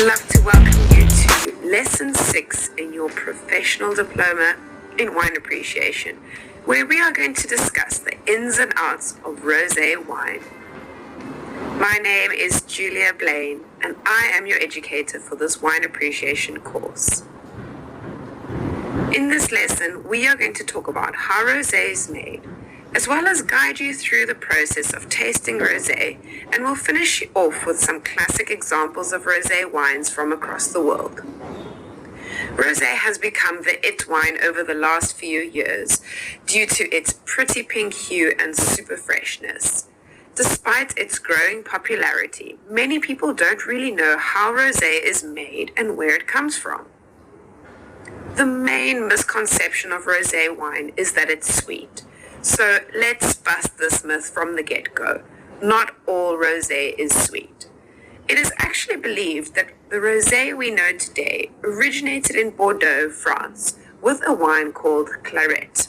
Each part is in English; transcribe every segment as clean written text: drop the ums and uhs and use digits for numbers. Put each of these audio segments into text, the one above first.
Love to welcome you to Lesson 6 in your Professional Diploma in Wine Appreciation, where we are going to discuss the ins and outs of rosé wine. My name is Julia Blaine, and I am your educator for this wine appreciation course. In this lesson, we are going to talk about how rosé is made, as well as guide you through the process of tasting rosé, and we'll finish off with some classic examples of rosé wines from across the world. Rosé has become the it wine over the last few years due to its pretty pink hue and super freshness. Despite its growing popularity, many people don't really know how rosé is made and where it comes from. The main misconception of rosé wine is that it's sweet. So let's bust this myth from the get-go. Not all rosé is sweet. It is actually believed that the rosé we know today originated in Bordeaux, France, with a wine called Claret.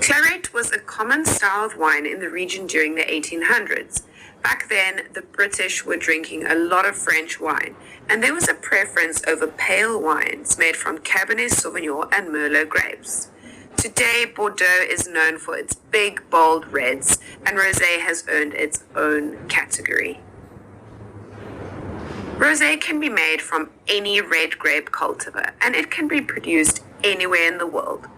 Claret was a common style of wine in the region during the 1800s. Back then, the British were drinking a lot of French wine, and there was a preference over pale wines made from Cabernet Sauvignon and Merlot grapes. Today, Bordeaux is known for its big, bold reds, and rosé has earned its own category. Rosé can be made from any red grape cultivar, and it can be produced anywhere in the world.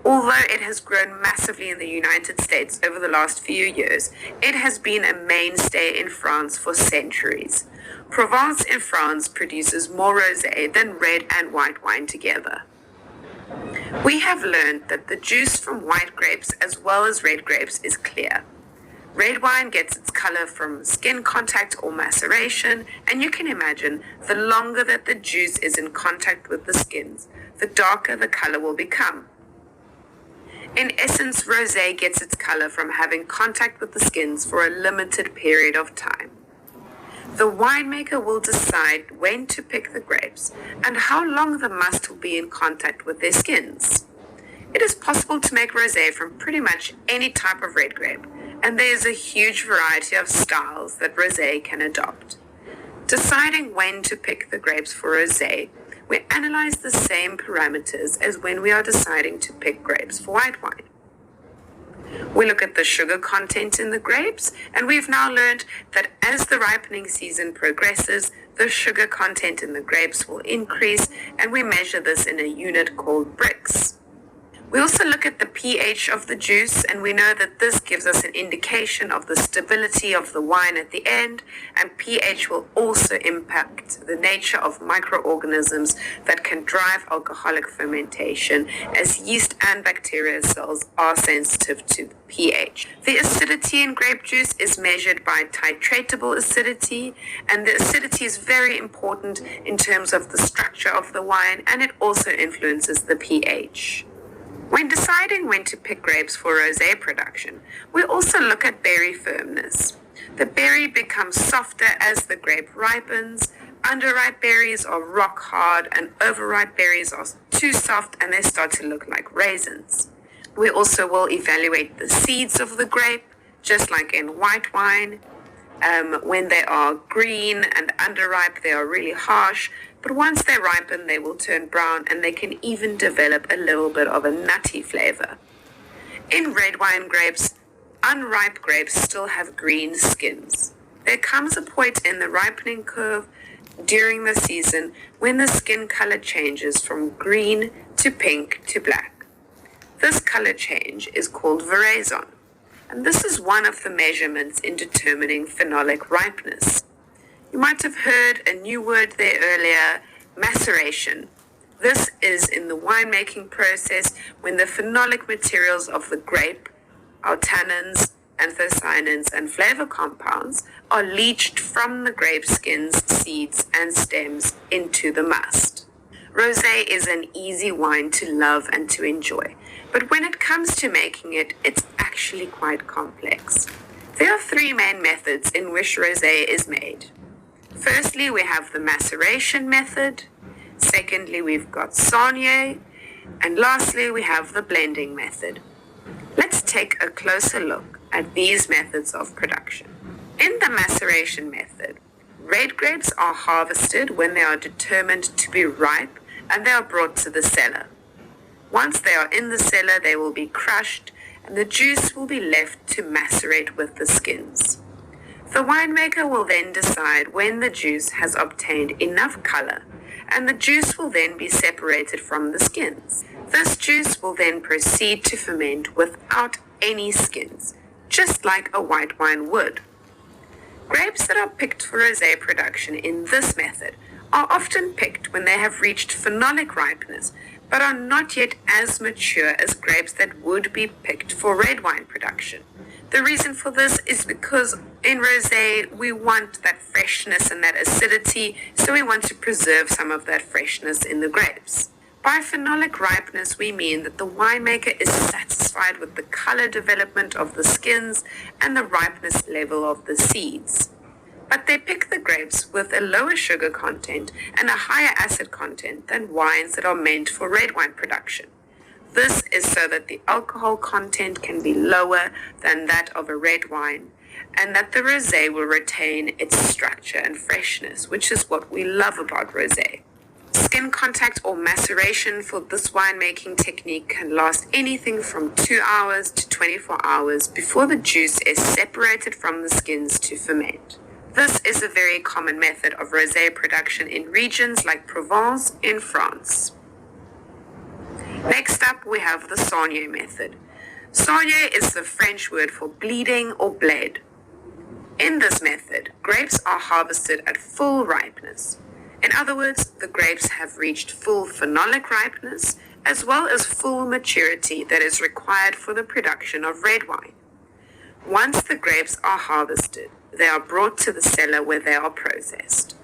Although it has grown massively in the United States over the last few years, it has been a mainstay in France for centuries. Provence in France produces more rosé than red and white wine together. We have learned that the juice from white grapes as well as red grapes is clear. Red wine gets its color from skin contact or maceration, and you can imagine the longer that the juice is in contact with the skins, the darker the color will become. In essence, rosé gets its color from having contact with the skins for a limited period of time. The winemaker will decide when to pick the grapes and how long the must will be in contact with their skins. It is possible to make rosé from pretty much any type of red grape, and there is a huge variety of styles that rosé can adopt. Deciding when to pick the grapes for rosé, we analyze the same parameters as when we are deciding to pick grapes for white wine. We look at the sugar content in the grapes, and we've now learned that as the ripening season progresses, the sugar content in the grapes will increase, and we measure this in a unit called Brix. We also look at the pH of the juice, and we know that this gives us an indication of the stability of the wine at the end, and pH will also impact the nature of microorganisms that can drive alcoholic fermentation, as yeast and bacteria cells are sensitive to pH. The acidity in grape juice is measured by titratable acidity, and the acidity is very important in terms of the structure of the wine, and it also influences the pH. When deciding when to pick grapes for rosé production, we also look at berry firmness. The berry becomes softer as the grape ripens. Underripe berries are rock hard, and overripe berries are too soft and they start to look like raisins. We also will evaluate the seeds of the grape, just like in white wine. When they are green and underripe, they are really harsh, but once they ripen, they will turn brown, and they can even develop a little bit of a nutty flavor. In red wine grapes, unripe grapes still have green skins. There comes a point in the ripening curve during the season when the skin color changes from green to pink to black. This color change is called veraison, and this is one of the measurements in determining phenolic ripeness. You might have heard a new word there earlier, maceration. This is in the winemaking process when the phenolic materials of the grape, our tannins, anthocyanins, and flavor compounds are leached from the grape skins, seeds, and stems into the must. Rosé is an easy wine to love and to enjoy, but when it comes to making it, it's actually quite complex. There are three main methods in which rosé is made. Firstly, we have the maceration method. Secondly, we've got saignée. And lastly, we have the blending method. Let's take a closer look at these methods of production. In the maceration method, Red grapes are harvested when they are determined to be ripe and they are brought to the cellar. Once they are in the cellar, they will be crushed and the juice will be left to macerate with the skins. The winemaker will then decide when the juice has obtained enough color, and the juice will then be separated from the skins. This juice will then proceed to ferment without any skins, just like a white wine would. Grapes that are picked for rosé production in this method are often picked when they have reached phenolic ripeness, but are not yet as mature as grapes that would be picked for red wine production. The reason for this is because in rosé, we want that freshness and that acidity, so we want to preserve some of that freshness in the grapes. By phenolic ripeness, we mean that the winemaker is satisfied with the color development of the skins and the ripeness level of the seeds. But they pick the grapes with a lower sugar content and a higher acid content than wines that are meant for red wine production. This is so that the alcohol content can be lower than that of a red wine, and that the rosé will retain its structure and freshness, which is what we love about rosé. Skin contact or maceration for this winemaking technique can last anything from 2 hours to 24 hours before the juice is separated from the skins to ferment. This is a very common method of rosé production in regions like Provence in France. Next up, we have the saignée method. Saignée is the French word for bleeding or bled. In this method, grapes are harvested at full ripeness. In other words, the grapes have reached full phenolic ripeness as well as full maturity that is required for the production of red wine. Once the grapes are harvested, they are brought to the cellar where they are processed.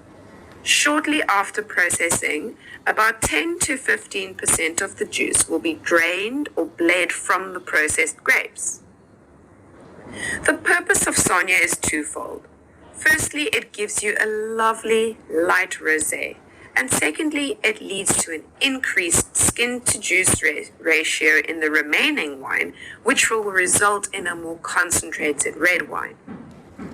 Shortly after processing, about 10 to 15% of the juice will be drained or bled from the processed grapes. The purpose of saignée is twofold. Firstly, it gives you a lovely light rosé, and secondly, it leads to an increased skin-to-juice ratio in the remaining wine, which will result in a more concentrated red wine.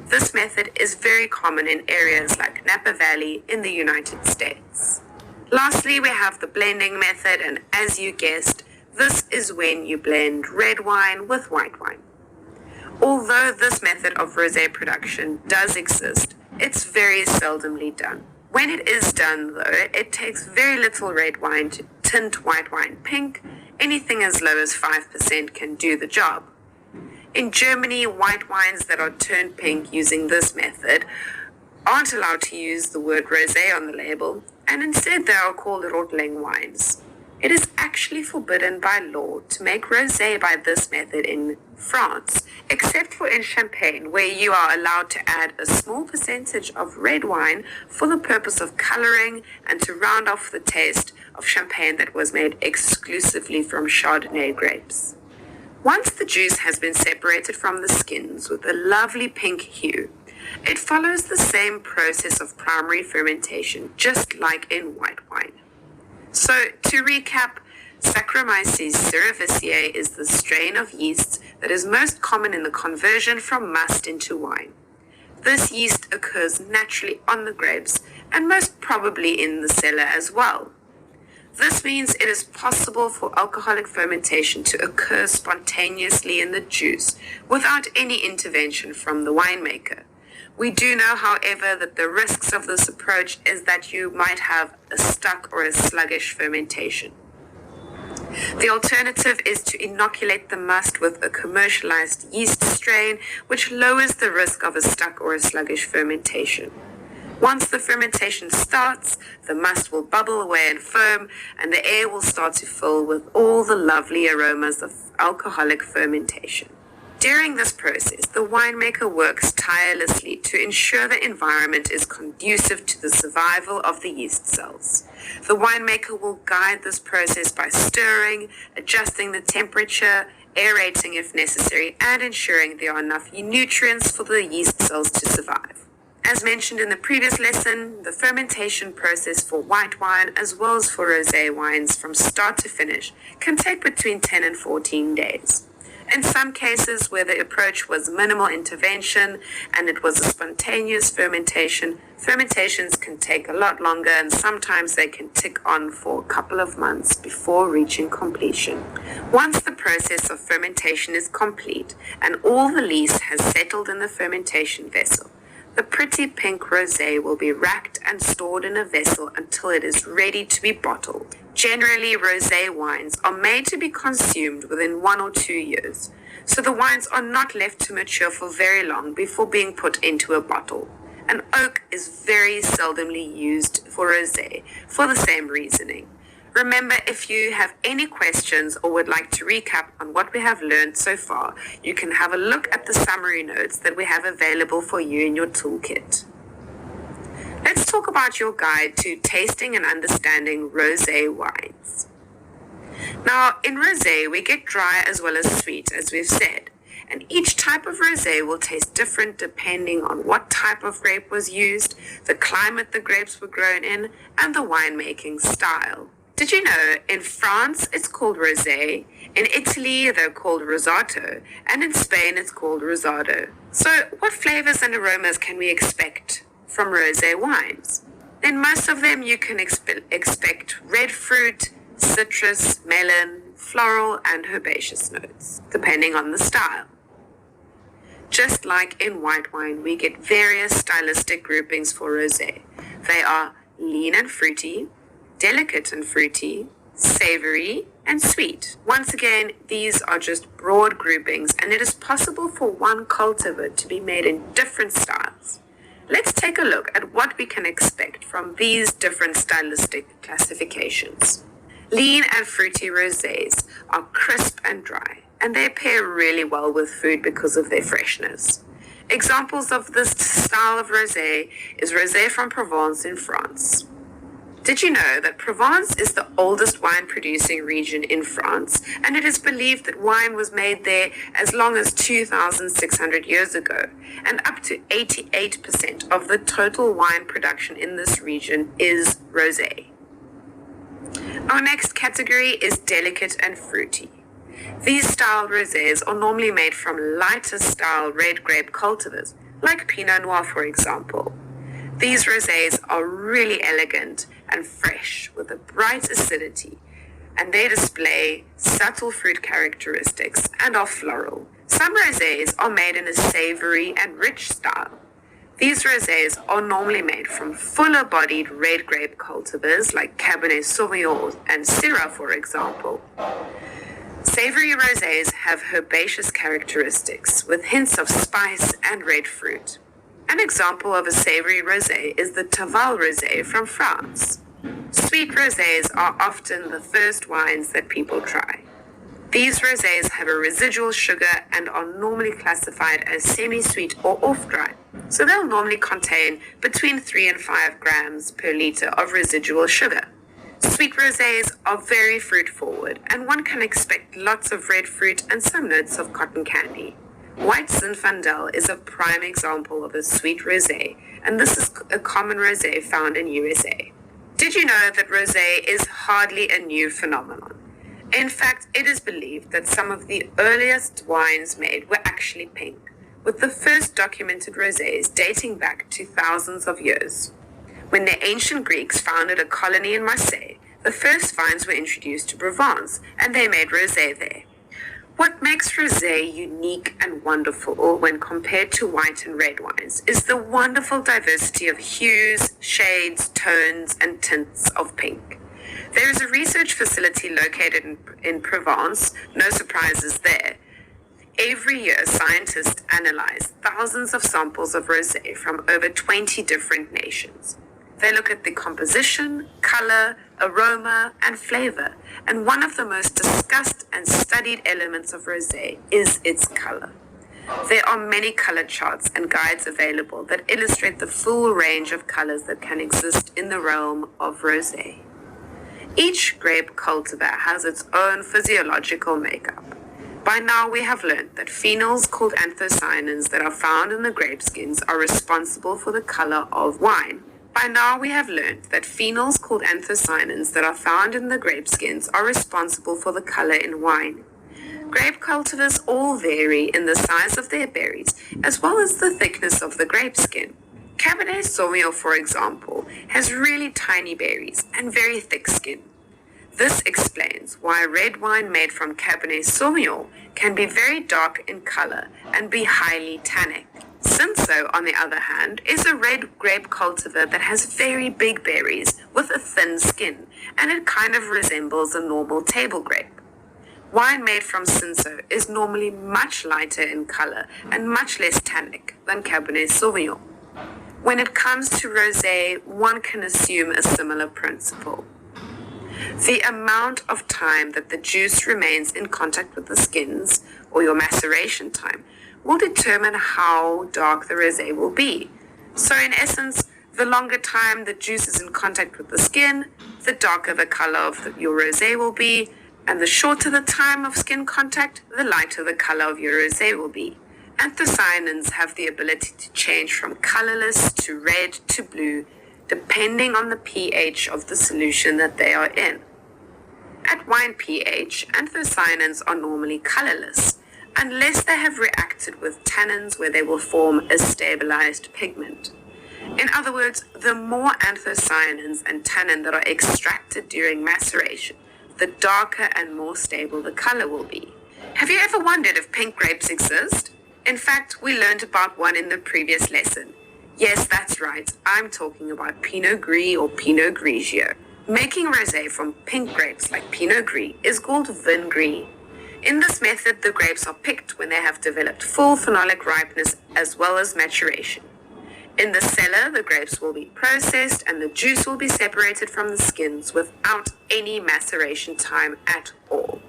This method is very common in areas like Napa Valley in the United States. Lastly, we have the blending method, and as you guessed, this is when you blend red wine with white wine. Although this method of rosé production does exist, it's very seldomly done. When it is done, though, it takes very little red wine to tint white wine pink. Anything as low as 5% can do the job. In Germany, white wines that are turned pink using this method aren't allowed to use the word rosé on the label, and instead they are called Rotling wines. It is actually forbidden by law to make rosé by this method in France, except for in Champagne, where you are allowed to add a small percentage of red wine for the purpose of coloring and to round off the taste of champagne that was made exclusively from Chardonnay grapes. Once the juice has been separated from the skins with a lovely pink hue, it follows the same process of primary fermentation, just like in white wine. So, to recap, Saccharomyces cerevisiae is the strain of yeast that is most common in the conversion from must into wine. This yeast occurs naturally on the grapes and most probably in the cellar as well. This means it is possible for alcoholic fermentation to occur spontaneously in the juice without any intervention from the winemaker. We do know, however, that the risks of this approach is that you might have a stuck or a sluggish fermentation. The alternative is to inoculate the must with a commercialized yeast strain, which lowers the risk of a stuck or a sluggish fermentation. Once the fermentation starts, the must will bubble away and foam, and the air will start to fill with all the lovely aromas of alcoholic fermentation. During this process, the winemaker works tirelessly to ensure the environment is conducive to the survival of the yeast cells. The winemaker will guide this process by stirring, adjusting the temperature, aerating if necessary, and ensuring there are enough nutrients for the yeast cells to survive. As mentioned in the previous lesson, the fermentation process for white wine as well as for rosé wines from start to finish can take between 10 and 14 days. In some cases where the approach was minimal intervention and it was a spontaneous fermentation, fermentations can take a lot longer and sometimes they can tick on for a couple of months before reaching completion. Once the process of fermentation is complete and all the yeast has settled in the fermentation vessel, the pretty pink rosé will be racked and stored in a vessel until it is ready to be bottled. Generally, rosé wines are made to be consumed within 1 or 2 years, so the wines are not left to mature for very long before being put into a bottle. And oak is very seldomly used for rosé for the same reasoning. Remember, if you have any questions or would like to recap on what we have learned so far, you can have a look at the summary notes that we have available for you in your toolkit. Let's talk about your guide to tasting and understanding rosé wines. Now, in rosé, we get dry as well as sweet, as we've said, and each type of rosé will taste different depending on what type of grape was used, the climate the grapes were grown in, and the winemaking style. Did you know in France it's called rosé, in Italy they're called rosato, and in Spain it's called rosado? So what flavors and aromas can we expect from rosé wines? In most of them you can expect red fruit, citrus, melon, floral, and herbaceous notes, depending on the style. Just like in white wine, we get various stylistic groupings for rosé. They are lean and fruity, delicate and fruity, savory, and sweet. Once again, these are just broad groupings, and it is possible for one cultivar to be made in different styles. Let's take a look at what we can expect from these different stylistic classifications. Lean and fruity rosés are crisp and dry, and they pair really well with food because of their freshness. Examples of this style of rosé is rosé from Provence in France. Did you know that Provence is the oldest wine producing region in France, and it is believed that wine was made there as long as 2,600 years ago, and up to 88% of the total wine production in this region is rosé. Our next category is delicate and fruity. These style rosés are normally made from lighter style red grape cultivars, like Pinot Noir for example. These rosés are really elegant and fresh with a bright acidity, and they display subtle fruit characteristics and are floral. Some rosés are made in a savory and rich style. These rosés are normally made from fuller-bodied red grape cultivars like Cabernet Sauvignon and Syrah, for example. Savory rosés have herbaceous characteristics with hints of spice and red fruit. An example of a savory rosé is the Tavel rosé from France. Sweet rosés are often the first wines that people try. These rosés have a residual sugar and are normally classified as semi-sweet or off-dry, so they'll normally contain between 3 and 5 grams per liter of residual sugar. Sweet rosés are very fruit-forward, and one can expect lots of red fruit and some notes of cotton candy. White Zinfandel is a prime example of a sweet rosé, and this is a common rosé found in USA. Did you know that rosé is hardly a new phenomenon? In fact, it is believed that some of the earliest wines made were actually pink, with the first documented rosés dating back to thousands of years. When the ancient Greeks founded a colony in Marseille, the first vines were introduced to Provence, and they made rosé there. What makes rosé unique and wonderful when compared to white and red wines is the wonderful diversity of hues, shades, tones, and tints of pink. There is a research facility located in Provence, no surprises there. Every year, scientists analyze thousands of samples of rosé from over 20 different nations. They look at the composition, color, aroma, and flavor, and one of the most discussed and studied elements of rosé is its color. There are many color charts and guides available that illustrate the full range of colors that can exist in the realm of rosé. Each grape cultivar has its own physiological makeup. By now we have learned that phenols called anthocyanins that are found in the grape skins are responsible for the color of wine. By now we have learned that phenols called anthocyanins that are found in the grape skins are responsible for the color in wine. Grape cultivars all vary in the size of their berries, as well as the thickness of the grape skin. Cabernet Sauvignon, for example, has really tiny berries and very thick skin. This explains why red wine made from Cabernet Sauvignon can be very dark in color and be highly tannic. Cinsault, on the other hand, is a red grape cultivar that has very big berries with a thin skin, and it kind of resembles a normal table grape. Wine made from Cinsault is normally much lighter in color and much less tannic than Cabernet Sauvignon. When it comes to rosé, one can assume a similar principle. The amount of time that the juice remains in contact with the skins, or your maceration time, will determine how dark the rosé will be. So in essence, the longer time the juice is in contact with the skin, the darker the color of your rosé will be, and the shorter the time of skin contact, the lighter the color of your rosé will be. Anthocyanins have the ability to change from colorless to red to blue, depending on the pH of the solution that they are in. At wine pH, anthocyanins are normally colorless, unless they have reacted with tannins where they will form a stabilized pigment. In other words, the more anthocyanins and tannin that are extracted during maceration, the darker and more stable the color will be. Have you ever wondered if pink grapes exist? In fact, we learned about one in the previous lesson. Yes, that's right, I'm talking about Pinot Gris or Pinot Grigio. Making rosé from pink grapes like Pinot Gris is called vin gris. In this method, the grapes are picked when they have developed full phenolic ripeness as well as maturation. In the cellar, the grapes will be processed and the juice will be separated from the skins without any maceration time at all.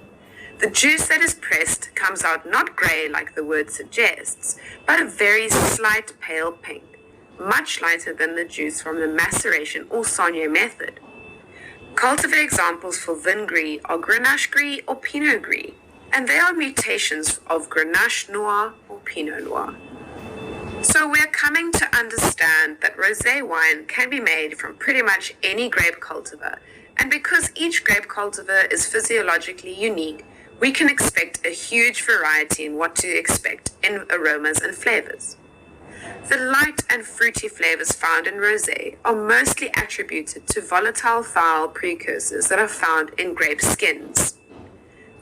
The juice that is pressed comes out not grey like the word suggests, but a very slight pale pink, much lighter than the juice from the maceration or Saunier method. Cultivar examples for vin gris are Grenache Gris or Pinot Gris, and they are mutations of Grenache Noir or Pinot Noir. So we're coming to understand that rosé wine can be made from pretty much any grape cultivar, and because each grape cultivar is physiologically unique, we can expect a huge variety in what to expect in aromas and flavors. The light and fruity flavors found in rosé are mostly attributed to volatile thiol precursors that are found in grape skins.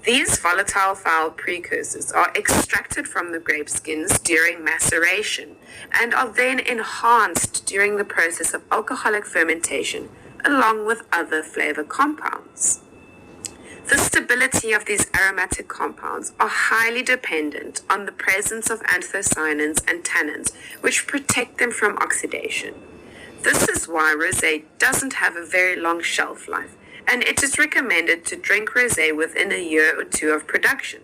These volatile thiol precursors are extracted from the grape skins during maceration and are then enhanced during the process of alcoholic fermentation along with other flavor compounds. The stability of these aromatic compounds are highly dependent on the presence of anthocyanins and tannins, which protect them from oxidation. This is why rosé doesn't have a very long shelf life, and it is recommended to drink rosé within a year or two of production.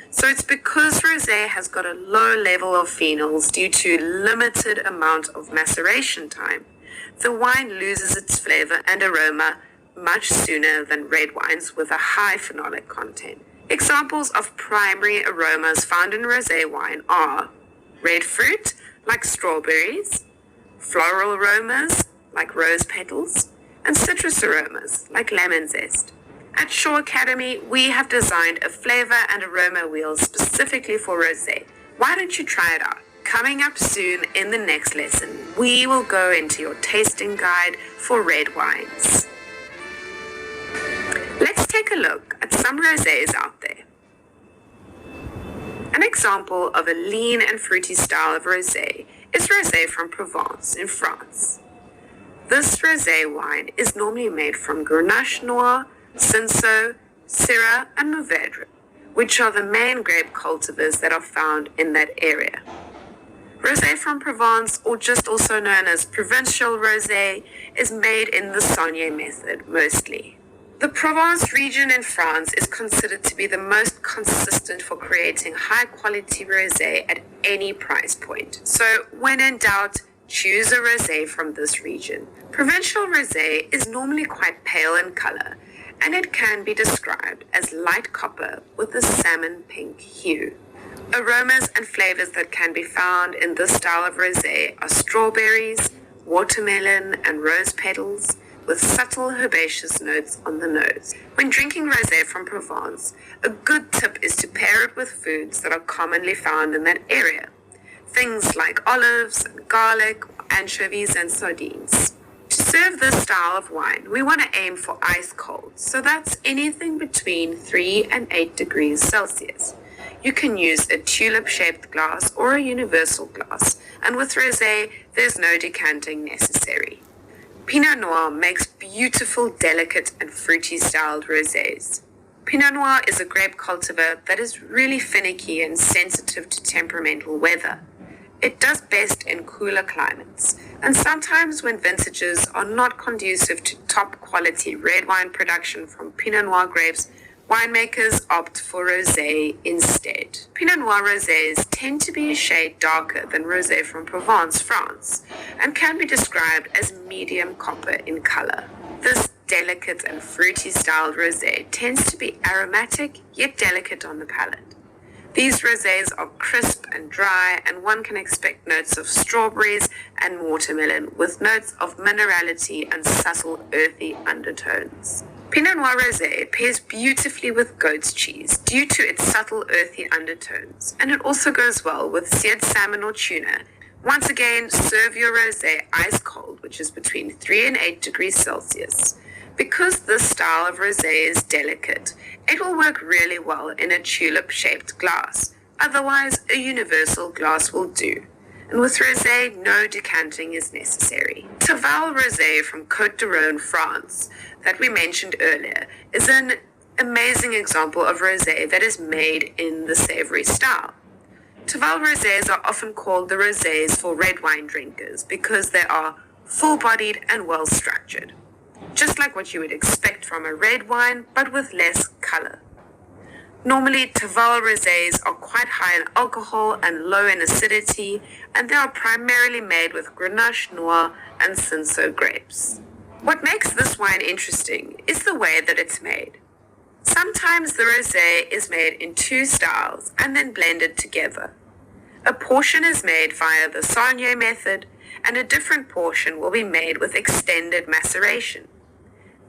So it's because rosé has got a low level of phenols due to limited amount of maceration time, the wine loses its flavor and aroma much sooner than red wines with a high phenolic content. Examples of primary aromas found in rosé wine are red fruit, like strawberries, floral aromas, like rose petals, and citrus aromas, like lemon zest. At Shaw Academy, we have designed a flavor and aroma wheel specifically for rosé. Why don't you try it out? Coming up soon in the next lesson, we will go into your tasting guide for red wines. Let's take a look at some rosés out there. An example of a lean and fruity style of rosé is rosé from Provence in France. This rosé wine is normally made from Grenache Noir, Cinsault, Syrah, and Mourvèdre, which are the main grape cultivars that are found in that area. Rosé from Provence, or just also known as provincial rosé, is made in the Saunier method mostly. The Provence region in France is considered to be the most consistent for creating high-quality rosé at any price point. So, when in doubt, choose a rosé from this region. Provincial rosé is normally quite pale in color, and it can be described as light copper with a salmon pink hue. Aromas and flavors that can be found in this style of rosé are strawberries, watermelon, and rose petals, with subtle herbaceous notes on the nose. When drinking rosé from Provence, a good tip is to pair it with foods that are commonly found in that area. Things like olives, garlic, anchovies, and sardines. To serve this style of wine, we want to aim for ice cold, so that's anything between 3 and 8 degrees Celsius. You can use a tulip-shaped glass or a universal glass, and with rosé, there's no decanting necessary. Pinot Noir makes beautiful, delicate, and fruity-styled rosés. Pinot Noir is a grape cultivar that is really finicky and sensitive to temperamental weather. It does best in cooler climates, and sometimes when vintages are not conducive to top-quality red wine production from Pinot Noir grapes, winemakers opt for rosé instead. Pinot Noir rosés tend to be a shade darker than rosé from Provence, France, and can be described as medium copper in color. This delicate and fruity-styled rosé tends to be aromatic yet delicate on the palate. These rosés are crisp and dry, and one can expect notes of strawberries and watermelon with notes of minerality and subtle earthy undertones. Pinot Noir rosé pairs beautifully with goat's cheese due to its subtle earthy undertones, and it also goes well with seared salmon or tuna. Once again, serve your rosé ice cold, which is between 3 and 8 degrees Celsius. Because this style of rosé is delicate, it will work really well in a tulip-shaped glass. Otherwise, a universal glass will do. And with rosé, no decanting is necessary. Tavel Rosé from Côte de Rhône, France, that we mentioned earlier, is an amazing example of rosé that is made in the savory style. Tavel rosés are often called the rosés for red wine drinkers because they are full-bodied and well-structured, just like what you would expect from a red wine, but with less color. Normally, Tavel rosés are quite high in alcohol and low in acidity, and they are primarily made with Grenache Noir and Cinsault grapes. What makes this wine interesting is the way that it's made. Sometimes the rosé is made in two styles and then blended together. A portion is made via the Saignée method, and a different portion will be made with extended maceration.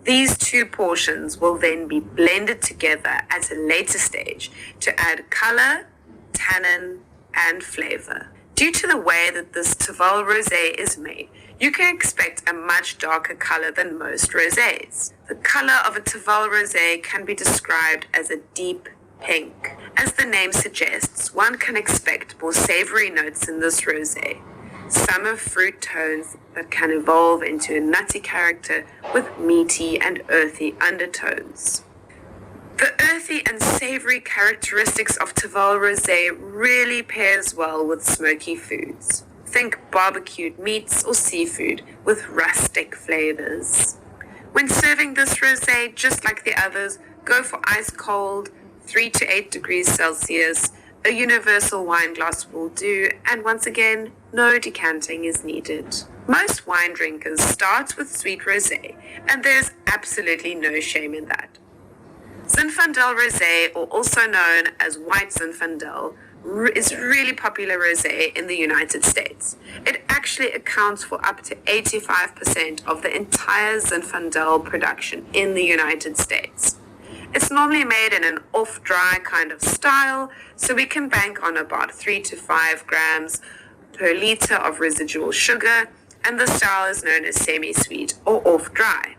These two portions will then be blended together at a later stage to add color, tannin, and flavor. Due to the way that this Tavel rosé is made, you can expect a much darker color than most rosés. The color of a Tavel rosé can be described as a deep pink. As the name suggests, one can expect more savory notes in this rosé. Summer fruit tones that can evolve into a nutty character with meaty and earthy undertones. The earthy and savory characteristics of Tavel rosé really pairs well with smoky foods. Think barbecued meats or seafood with rustic flavors. When serving this rosé, just like the others, go for ice cold, 3 to 8 degrees Celsius. A universal wine glass will do, and once again, no decanting is needed. Most wine drinkers start with sweet rosé, and there's absolutely no shame in that. Zinfandel rosé, or also known as white Zinfandel, is really popular rosé in the United States. It actually accounts for up to 85% of the entire Zinfandel production in the United States. It's normally made in an off-dry kind of style, so we can bank on about 3 to 5 grams per liter of residual sugar, and the style is known as semi-sweet or off-dry.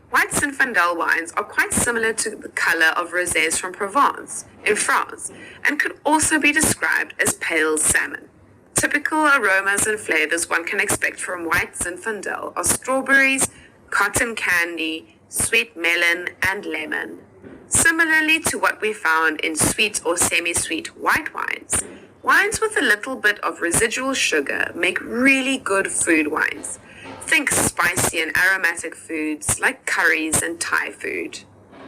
White Zinfandel wines are quite similar to the color of rosés from Provence in France, and could also be described as pale salmon. Typical aromas and flavors one can expect from white Zinfandel are strawberries, cotton candy, sweet melon, and lemon. Similarly to what we found in sweet or semi-sweet white wines, wines with a little bit of residual sugar make really good food wines. Think spicy and aromatic foods like curries and Thai food.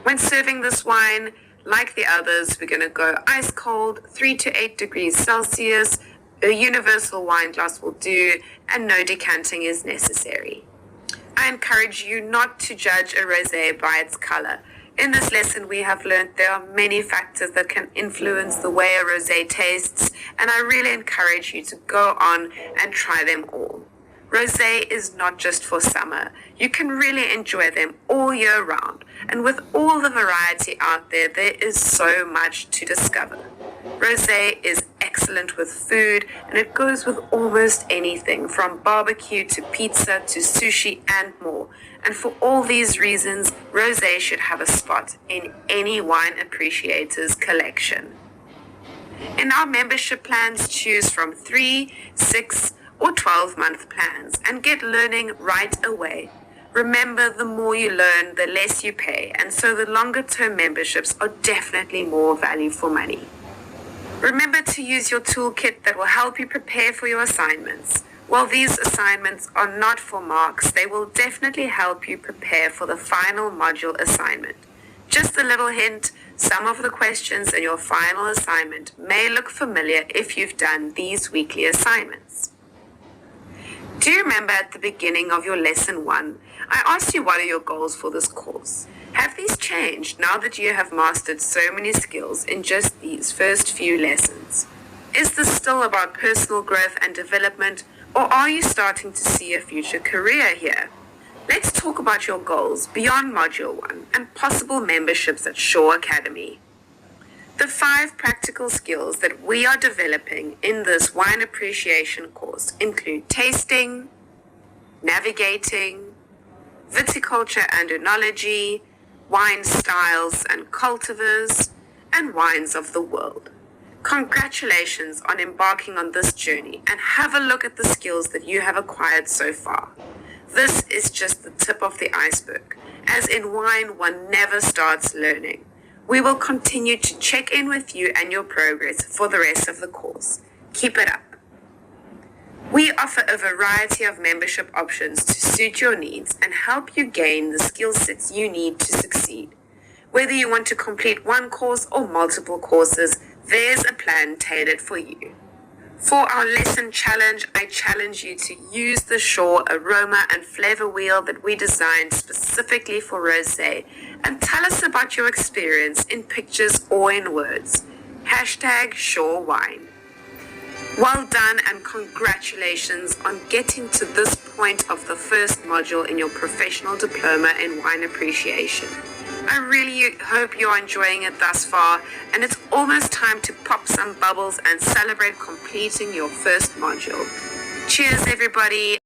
When serving this wine, like the others, we're going to go ice cold, 3 to 8 degrees Celsius. A universal wine glass will do, and no decanting is necessary. I encourage you not to judge a rosé by its color. In this lesson, we have learned there are many factors that can influence the way a rosé tastes, and I really encourage you to go on and try them all. Rosé is not just for summer. You can really enjoy them all year round. And with all the variety out there, there is so much to discover. Rosé is excellent with food, and it goes with almost anything from barbecue to pizza to sushi and more. And for all these reasons, rosé should have a spot in any wine appreciator's collection. In our membership plans, choose from 3, 6, or 12-month plans and get learning right away. Remember, the more you learn, the less you pay, and so the longer-term memberships are definitely more value for money. Remember to use your toolkit that will help you prepare for your assignments. While these assignments are not for marks, they will definitely help you prepare for the final module assignment. Just a little hint, some of the questions in your final assignment may look familiar if you've done these weekly assignments. Do you remember at the beginning of your lesson 1, I asked you what are your goals for this course? Have these changed now that you have mastered so many skills in just these first few lessons? Is this still about personal growth and development, or are you starting to see a future career here? Let's talk about your goals beyond Module 1 and possible memberships at Shaw Academy. The 5 practical skills that we are developing in this wine appreciation course include tasting, navigating, viticulture and enology, wine styles and cultivars, and wines of the world. Congratulations on embarking on this journey, and have a look at the skills that you have acquired so far. This is just the tip of the iceberg. As in wine, one never starts learning. We will continue to check in with you and your progress for the rest of the course. Keep it up. We offer a variety of membership options to suit your needs and help you gain the skill sets you need to succeed. Whether you want to complete one course or multiple courses, there's a plan tailored for you. For our lesson challenge, I challenge you to use the Shaw aroma and flavor wheel that we designed specifically for rosé, and tell us about your experience in pictures or in words. #ShawWine. Well done, and congratulations on getting to this point of the first module in your professional diploma in wine appreciation. I really hope you're enjoying it thus far, and it's almost time to pop some bubbles and celebrate completing your first module. Cheers, everybody,